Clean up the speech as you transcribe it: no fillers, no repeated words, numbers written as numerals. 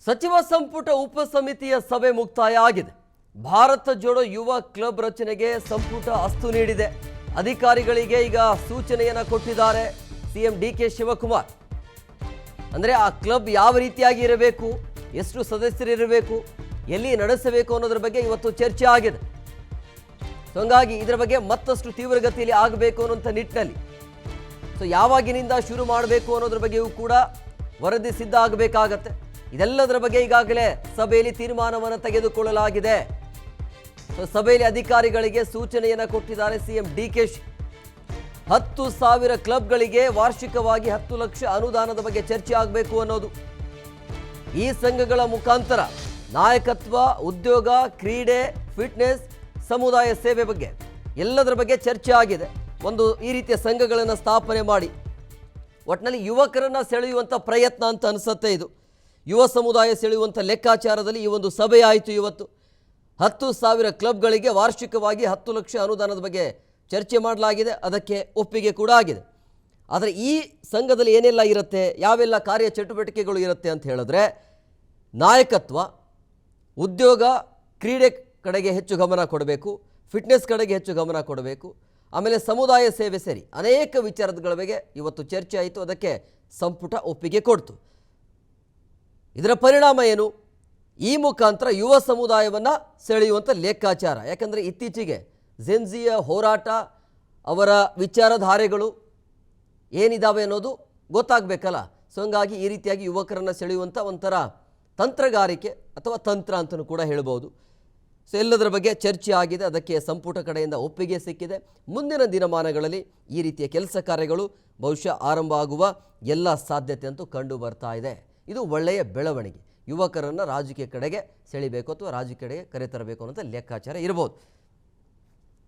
ಸಚಿವ ಸಂಪುಟ ಉಪಸಮಿತಿಯ ಸಭೆ ಮುಕ್ತಾಯ ಆಗಿದೆ. ಭಾರತ ಜೋಡೋ ಯುವ ಕ್ಲಬ್ ರಚನೆಗೆ ಸಂಪುಟ ಅಸ್ತು ನೀಡಿದೆ. ಅಧಿಕಾರಿಗಳಿಗೆ ಈಗ ಸೂಚನೆಯನ್ನು ಕೊಟ್ಟಿದ್ದಾರೆ ಸಿಎಂ ಡಿಕೆ ಶಿವಕುಮಾರ್. ಅಂದರೆ ಆ ಕ್ಲಬ್ ಯಾವ ರೀತಿಯಾಗಿ ಇರಬೇಕು, ಎಷ್ಟು ಸದಸ್ಯರಿರಬೇಕು, ಎಲ್ಲಿ ನಡೆಸಬೇಕು ಅನ್ನೋದ್ರ ಬಗ್ಗೆ ಇವತ್ತು ಚರ್ಚೆ ಆಗಿದೆ. ಹಾಗಾಗಿ ಇದರ ಬಗ್ಗೆ ಮತ್ತಷ್ಟು ತೀವ್ರಗತಿಯಲ್ಲಿ ಆಗಬೇಕು ಅನ್ನುವಂಥ ನಿಟ್ಟಿನಲ್ಲಿ ಯಾವಾಗಿನಿಂದ ಶುರು ಮಾಡಬೇಕು ಅನ್ನೋದ್ರ ಬಗ್ಗೆಯೂ ಕೂಡ ವರದಿ ಸಿದ್ಧ ಆಗಬೇಕಾಗತ್ತೆ. ಇದೆಲ್ಲದರ ಬಗ್ಗೆ ಈಗಾಗಲೇ ಸಭೆಯಲ್ಲಿ ತೀರ್ಮಾನವನ್ನು ತೆಗೆದುಕೊಳ್ಳಲಾಗಿದೆ. ಸಭೆಯಲ್ಲಿ ಅಧಿಕಾರಿಗಳಿಗೆ ಸೂಚನೆಯನ್ನು ಕೊಟ್ಟಿದ್ದಾರೆ ಸಿಎಂ ಡಿಕೆ. 10,000 ಕ್ಲಬ್ಗಳಿಗೆ ವಾರ್ಷಿಕವಾಗಿ 10 ಲಕ್ಷ ಅನುದಾನದ ಬಗ್ಗೆ ಚರ್ಚೆ ಆಗಬೇಕು ಅನ್ನೋದು. ಈ ಸಂಘಗಳ ಮುಖಾಂತರ ನಾಯಕತ್ವ, ಉದ್ಯೋಗ, ಕ್ರೀಡೆ, ಫಿಟ್ನೆಸ್, ಸಮುದಾಯ ಸೇವೆ ಬಗ್ಗೆ ಎಲ್ಲದರ ಬಗ್ಗೆ ಚರ್ಚೆ ಆಗಿದೆ. ಈ ರೀತಿಯ ಸಂಘಗಳನ್ನು ಸ್ಥಾಪನೆ ಮಾಡಿ ಒಟ್ಟಿನಲ್ಲಿ ಯುವಕರನ್ನು ಸೆಳೆಯುವಂಥ ಪ್ರಯತ್ನ ಅಂತ ಅನಿಸುತ್ತೆ. ಇದು ಯುವ ಸಮುದಾಯ ಸೆಳೆಯುವಂಥ ಲೆಕ್ಕಾಚಾರದಲ್ಲಿ ಈ ಒಂದು ಸಭೆ ಆಯಿತು. ಇವತ್ತು 10,000 ಕ್ಲಬ್ಗಳಿಗೆ ವಾರ್ಷಿಕವಾಗಿ 10 ಲಕ್ಷ ಅನುದಾನದ ಬಗ್ಗೆ ಚರ್ಚೆ ಮಾಡಲಾಗಿದೆ. ಅದಕ್ಕೆ ಒಪ್ಪಿಗೆ ಕೂಡ ಆಗಿದೆ. ಆದರೆ ಈ ಸಂಘದಲ್ಲಿ ಏನೆಲ್ಲ ಇರುತ್ತೆ, ಯಾವೆಲ್ಲ ಕಾರ್ಯ ಚಟುವಟಿಕೆಗಳು ಇರುತ್ತೆ ಅಂತ ಹೇಳಿದ್ರೆ, ನಾಯಕತ್ವ, ಉದ್ಯೋಗ, ಕ್ರೀಡೆ ಕಡೆಗೆ ಹೆಚ್ಚು ಗಮನ ಕೊಡಬೇಕು, ಫಿಟ್ನೆಸ್ ಕಡೆಗೆ ಹೆಚ್ಚು ಗಮನ ಕೊಡಬೇಕು, ಆಮೇಲೆ ಸಮುದಾಯ ಸೇವೆ ಸೇರಿ ಅನೇಕ ವಿಚಾರಗಳ ಬಗ್ಗೆ ಇವತ್ತು ಚರ್ಚೆ ಆಯಿತು. ಅದಕ್ಕೆ ಸಂಪುಟ ಒಪ್ಪಿಗೆ ಕೊಡ್ತು. ಇದರ ಪರಿಣಾಮ ಏನು? ಈ ಮುಖಾಂತರ ಯುವ ಸಮುದಾಯವನ್ನು ಸೆಳೆಯುವಂಥ ಲೆಕ್ಕಾಚಾರ. ಯಾಕಂದರೆ ಇತ್ತೀಚೆಗೆ ಜೆನ್ಜಿಯ ಹೋರಾಟ, ಅವರ ವಿಚಾರಧಾರೆಗಳು ಏನಿದ್ದಾವೆ ಅನ್ನೋದು ಗೊತ್ತಾಗಬೇಕಲ್ಲ. ಹಾಗಾಗಿ ಈ ರೀತಿಯಾಗಿ ಯುವಕರನ್ನು ಸೆಳೆಯುವಂಥ ಒಂಥರ ತಂತ್ರಗಾರಿಕೆ ಅಥವಾ ತಂತ್ರ ಅಂತಲೂ ಕೂಡ ಹೇಳ್ಬೋದು. ಎಲ್ಲದರ ಬಗ್ಗೆ ಚರ್ಚೆ ಆಗಿದೆ. ಅದಕ್ಕೆ ಸಂಪುಟ ಕಡೆಯಿಂದ ಒಪ್ಪಿಗೆ ಸಿಕ್ಕಿದೆ. ಮುಂದಿನ ದಿನಮಾನಗಳಲ್ಲಿ ಈ ರೀತಿಯ ಕೆಲಸ ಕಾರ್ಯಗಳು ಬಹುಶಃ ಆರಂಭ ಆಗುವ ಎಲ್ಲ ಸಾಧ್ಯತೆ ಅಂತೂ ಕಂಡು ಬರ್ತಾ ಇದೆ. ಇದು ಒಳ್ಳೆಯ ಬೆಳವಣಿಗೆ. ಯುವಕರನ್ನು ರಾಜಕೀಯ ಕಡೆಗೆ ಸೆಳಿಬೇಕು ಅಥವಾ ರಾಜಕೀಯ ಕಡೆಗೆ ಕರೆತರಬೇಕು ಅನ್ನೋಂಥ ಲೆಕ್ಕಾಚಾರ ಇರ್ಬೋದು.